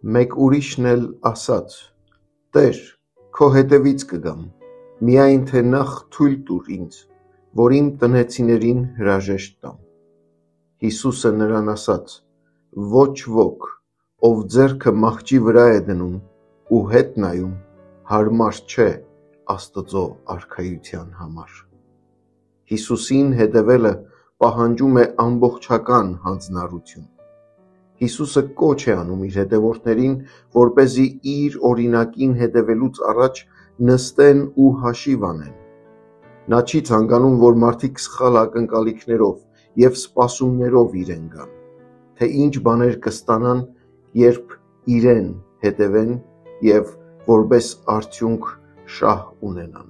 մեկ ուրիշն էլ ասաց. «Տեր, քո հետևից կգամ, միայն թե նախ թույլ տուր ինձ, որ իմ տնեցիներին հրաժեշտ տամ»։ Հիսուսը նրան ասաց. «Ոչ ոք, ով ձեռքը մահճի վրա է դնում ու հետ նայում, հարմար չէ Աստծո արքայության համար»։ Հիսուսին հետևելը պահանջում է ամբողջական հանձնառություն։ Հիսուսը կոչ է անում իր հետևորդներին, որպեսզի իր օրինակին հետևելուց առաջ նստեն ու հաշիվ անեն։ Նա չի ցանկանում, որ մարդիկ սխալ ակնկալիքներով և սպասումներով իրեն գան, թե ինչ բաներ կստանան, երբ իրեն հետևեն և որպես արդյունք շահ ունենան։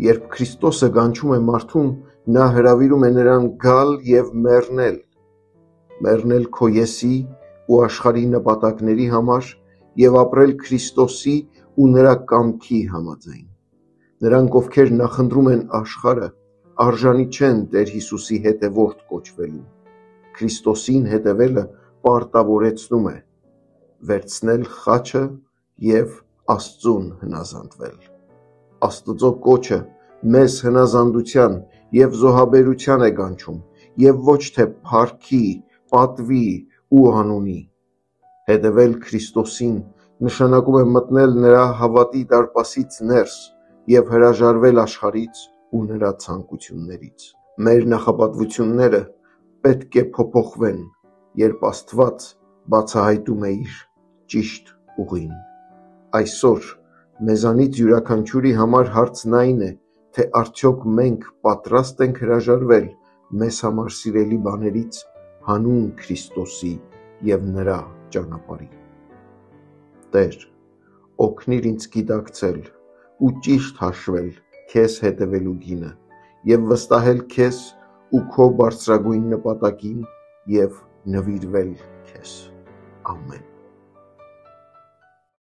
Երբ Քրիստոսը կանչում է մարդուն, նա հրավիրում է նրան գալ և մեռնել քո եսի ու աշխարհի նպատակների համար և ապրել Քրիստոսի ու նրա կամքի համաձայն։ Նրանք, ովքեր նախընտրում են աշխարհը, արժանի չեն Տեր Հիսուսի հետևորդ կոչվելու։ Քրիստոսին հետևելը պարտավորեցնում է վերցնել խաչը և Աստծուն հնազանդվել։ Աստծո կոչը մեզ հնազանդության և զոհաբերության է կանչում և ոչ թե փառքի, պատվի ու անունի։ Հետևել Քրիստոսին նշանակում է մտնել նրա հավատի դարպասից ներս և հրաժարվել աշխարհից ու նրա ցանկություններից։ Մեր նախապատվությունները պետք է փոփոխվեն, երբ Աստված բացահայտում է իր ճիշտ ուղին։ Այսօր մեզանից յուրաքանչյուրի համար հարցն այն է, թե արդյոք մենք պատրաստ ենք հրաժարվել մեզ համար սիրելի բաներից հանուն Քրիստոսի և նրա ճանապարհի։ Տեր, օգնիր ինձ գիտակցել ու ճիշտ հաշվել քեզ հետևելու գինը և վստահել քեզ ու քո բարձրագույն նպատակին և նվիրվել քեզ։ Ամեն։